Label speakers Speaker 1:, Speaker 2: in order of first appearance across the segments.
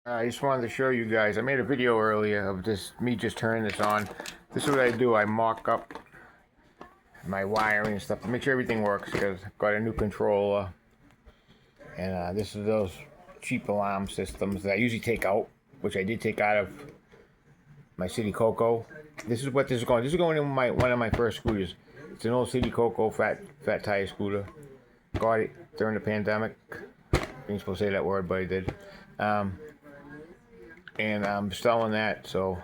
Speaker 1: I just wanted to show you guys. I made a video earlier of me just turning this on. This is what I do. I mock up my wiring and stuff to make sure everything works because I've got a new controller. And this is those cheap alarm systems that I usually take out, which I did take out of my City Coco. This is what this is going. This is going in one of my first scooters. It's an old City Coco fat tire scooter. Got it during the pandemic. I ain't supposed to say that word, but I did. And I'm selling that, so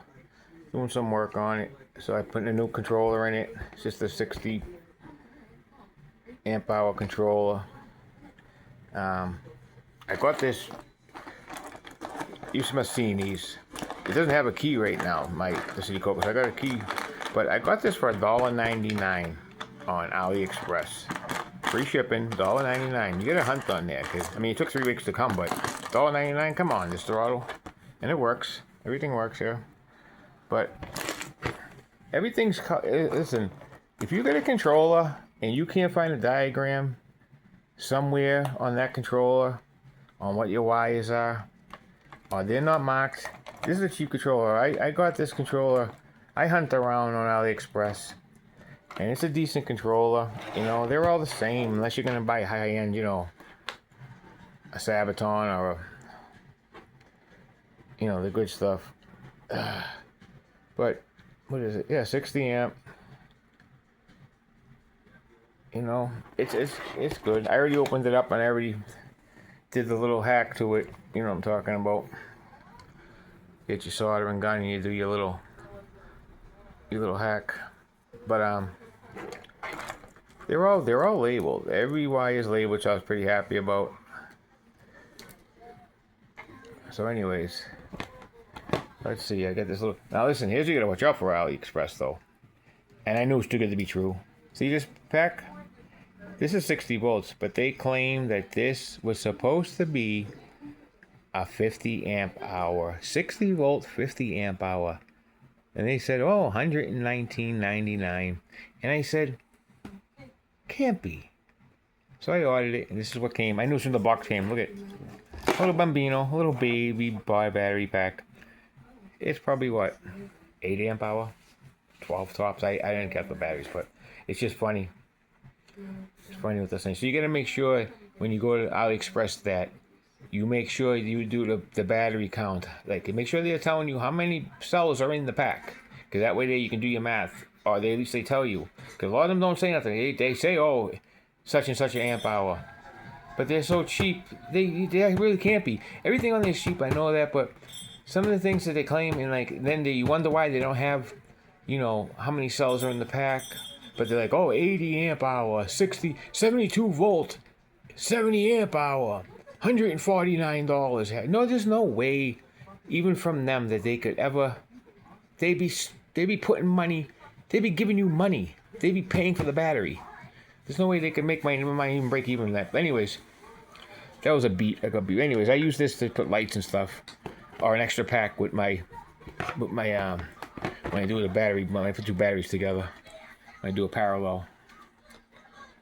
Speaker 1: doing some work on it. So I put a new controller in it. It's just a 60 amp hour controller. I got this. You must have seen these. It doesn't have a key right now, the City Coco. So I got a key, but I got this for $1.99 on AliExpress. Free shipping, $1.99. You get a hunt on there, cause I mean it took 3 weeks to come, but $1.99. Come on, this throttle. And it works. Everything works here. But everything's... Listen, if you get a controller and you can't find a diagram somewhere on that controller on what your wires are, or they're not marked, this is a cheap controller. I got this controller. I hunt around on AliExpress. And it's a decent controller. You know, they're all the same unless you're going to buy a high-end, you know, a Sabaton or a... You know, the good stuff. But, what is it? Yeah, 60 amp. You know, it's good. I already opened it up and I already did the little hack to it. You know what I'm talking about. Get your soldering gun and you do your little hack. But, they're all labeled. Every wire is labeled, which I was pretty happy about. So anyways, let's see, I got this little... Now listen, here's what you gotta watch out for AliExpress though. And I knew it's too good to be true. See this pack? This is 60 volts, but they claim that this was supposed to be a 50 amp hour. 60 volt, 50 amp hour. And they said, oh, $119.99. And I said, can't be. So I ordered it, and this is what came. I knew from the box came. Look at a little Bambino, a little baby battery pack. It's probably what, 8 amp hour, 12 tops. I didn't count the batteries, but it's just funny. It's funny with this thing. So you gotta make sure when you go to AliExpress that you make sure you do the battery count. Like make sure they're telling you how many cells are in the pack, because that way there you can do your math, or at least they tell you. Because a lot of them don't say nothing. They say, oh, such and such an amp hour. But they're so cheap, they really can't be. Everything on there is cheap, I know that, but some of the things that they claim, and like then you wonder why they don't have, you know, how many cells are in the pack. But they're like, oh, 80 amp hour, 72 volt, 70 amp hour, $149. No, there's no way, even from them, that they could ever, they'd be putting money, they'd be giving you money, they'd be paying for the battery. There's no way they could make money even break even that. But anyways, that was a beat. Anyways, I use this to put lights and stuff, or an extra pack with my when I do the battery, when I put two batteries together, when I do a parallel.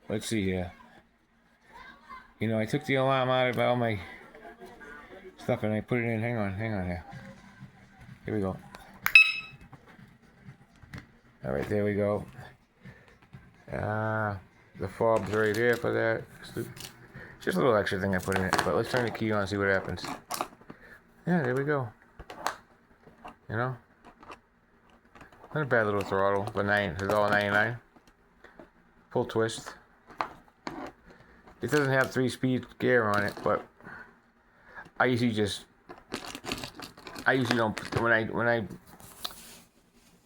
Speaker 1: Let's see here. You know, I took the alarm out of all my stuff and I put it in. Hang on here. Here we go. All right, there we go. The fob's right here for that. Just a little extra thing I put in it. But let's turn the key on and see what happens. Yeah, there we go. You know? Not a bad little throttle. But it's $1.99. Full twist. It doesn't have 3-speed gear on it, but I usually don't,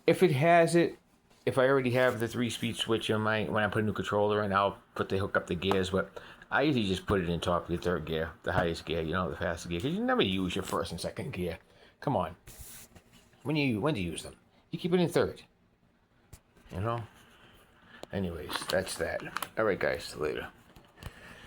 Speaker 1: if it has it, if I already have the 3-speed switch when I put a new controller in, I'll hook up the gears, but I usually just put it in top of your third gear, the highest gear, you know, the fastest gear, because you never use your first and second gear. Come on. When do you use them? You keep it in third. You know? Anyways, that's that. Alright guys, later.